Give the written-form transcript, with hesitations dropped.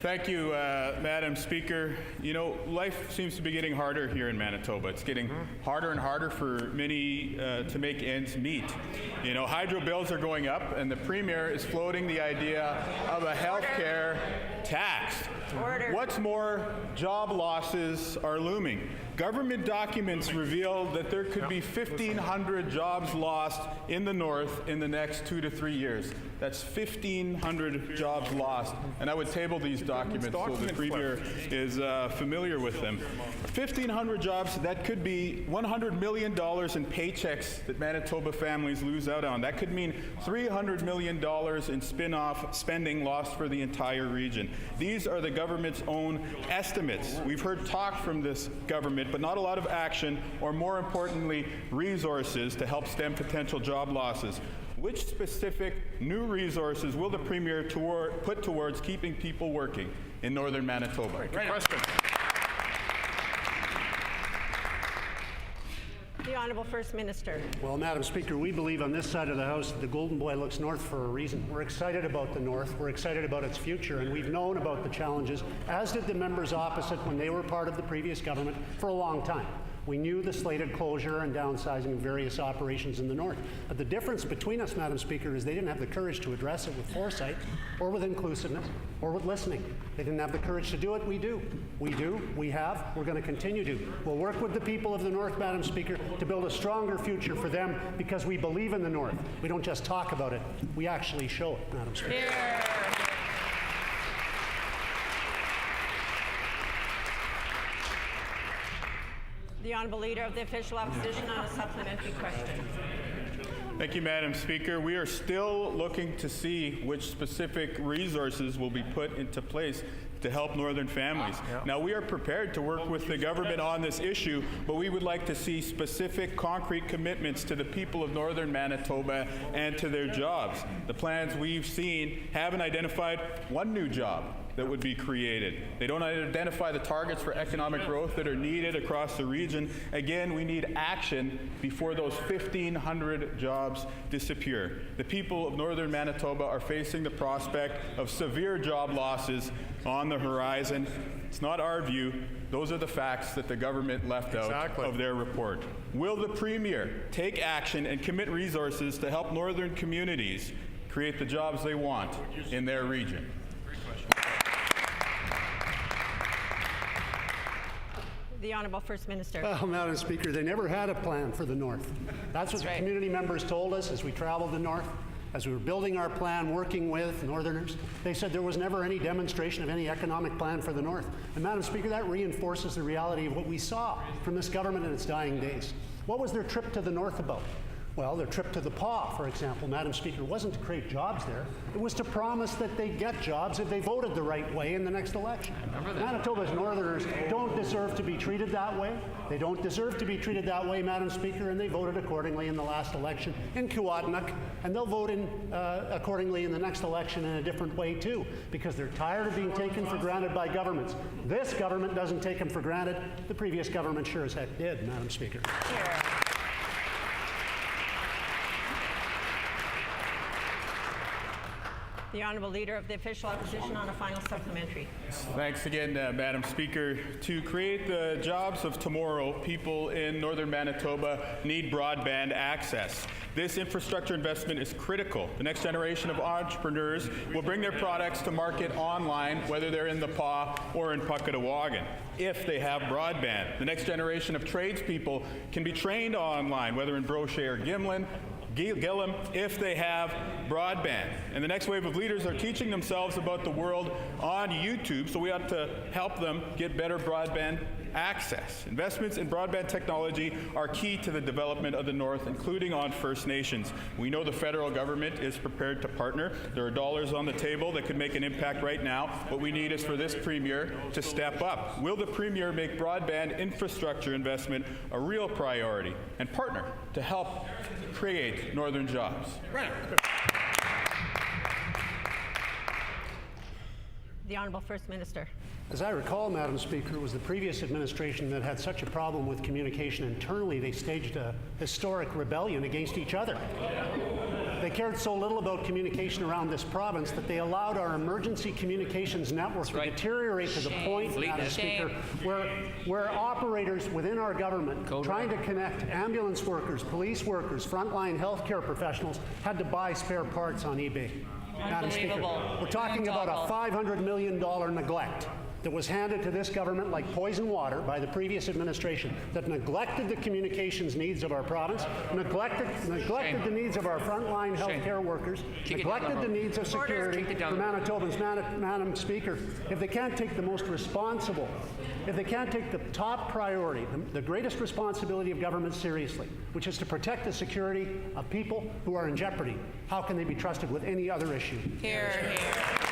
Thank you, Madam Speaker. You know, life seems to be getting harder here in Manitoba. It's getting harder and harder for many to make ends meet. You know, hydro bills are going up, and the Premier is floating the idea of a healthcare tax. What's more, job losses are looming. Government documents reveal that there could be 1,500 jobs lost in the North in the next 2 to 3 years. That's 1,500 jobs lost. And I would table these documents so the Premier is familiar with them. 1,500 jobs, that could be $100 million in paychecks that Manitoba families lose out on. That could mean $300 million in spin-off spending lost for the entire region. These are the government's own estimates. We've heard talk from this government, but not a lot of action, or more importantly, resources to help stem potential job losses. Which specific new resources will the Premier put towards keeping people working in northern Manitoba? Good question. The Honourable First Minister. Well, Madam Speaker, we believe on this side of the House that the Golden Boy looks north for a reason. We're excited about the North. We're excited about its future, and we've known about the challenges, as did the members opposite when they were part of the previous government, for a long time. We knew the slated closure and downsizing of various operations in the North. But the difference between us, Madam Speaker, is they didn't have the courage to address it with foresight, or with inclusiveness, or with listening. They didn't have the courage to do it. We do. We do. We have. We're going to continue to. We'll work with the people of the North, Madam Speaker, to build a stronger future for them, because we believe in the North. We don't just talk about it. We actually show it, Madam Speaker. Here. The Honourable Leader of the Official Opposition on a supplementary question. Thank you, Madam Speaker. We are still looking to see which specific resources will be put into place to help northern families. Now, we are prepared to work with the government on this issue, but we would like to see specific, concrete commitments to the people of northern Manitoba and to their jobs. The plans we've seen haven't identified one new job that would be created. They don't identify the targets for economic growth that are needed across the region. Again, we need action before those 1,500 jobs disappear. The people of northern Manitoba are facing the prospect of severe job losses on the horizon. It's not our view. Those are the facts that the government left out of their report. Will the Premier take action and commit resources to help northern communities create the jobs they want in their region? The Honourable First Minister. Well, Madam Speaker, they never had a plan for the North. That's what the community members told us as we traveled the North, as we were building our plan, working with Northerners. They said there was never any demonstration of any economic plan for the North. And Madam Speaker, that reinforces the reality of what we saw from this government in its dying days. What was their trip to the North about? Well, their trip to the PAW, for example, Madam Speaker, wasn't to create jobs there. It was to promise that they'd get jobs if they voted the right way in the next election. Manitoba's Northerners don't deserve to be treated that way. They don't deserve to be treated that way, Madam Speaker, and they voted accordingly in the last election in Kiwatinock, and they'll vote accordingly in the next election in a different way, too, because they're tired of being taken for granted by governments. This government doesn't take them for granted. The previous government sure as heck did, Madam Speaker. Here. The Honourable Leader of the Official Opposition on a final supplementary. Thanks again, Madam Speaker. To create the jobs of tomorrow, people in northern Manitoba need broadband access. This infrastructure investment is critical. The next generation of entrepreneurs will bring their products to market online, whether they're in the PAW or in Puckatawagan, if they have broadband. The next generation of tradespeople can be trained online, whether in Brochet or Gillam, if they have broadband. And the next wave of leaders are teaching themselves about the world on YouTube, so we ought to help them get better broadband access. Investments in broadband technology are key to the development of the North, including on First Nations. We know the federal government is prepared to partner. There are dollars on the table that could make an impact right now. What we need is for this Premier to step up. Will the Premier make broadband infrastructure investment a real priority and partner to help create northern jobs? The Honourable First Minister. As I recall, Madam Speaker, it was the previous administration that had such a problem with communication internally, they staged a historic rebellion against each other. They cared so little about communication around this province that they allowed our emergency communications network to deteriorate to the point, Madam Speaker, where operators within our government trying to connect ambulance workers, police workers, frontline healthcare professionals had to buy spare parts on eBay. Madam Speaker, we're talking about a $500 million neglect that was handed to this government like poison water by the previous administration that neglected the communications needs of our province, neglected the needs of our frontline healthcare workers, neglected the needs of security for Manitobans. Madam Speaker, if they can't take the most responsible, if they can't take the top priority, the greatest responsibility of government seriously, which is to protect the security of people who are in jeopardy, how can they be trusted with any other issue? Here, here.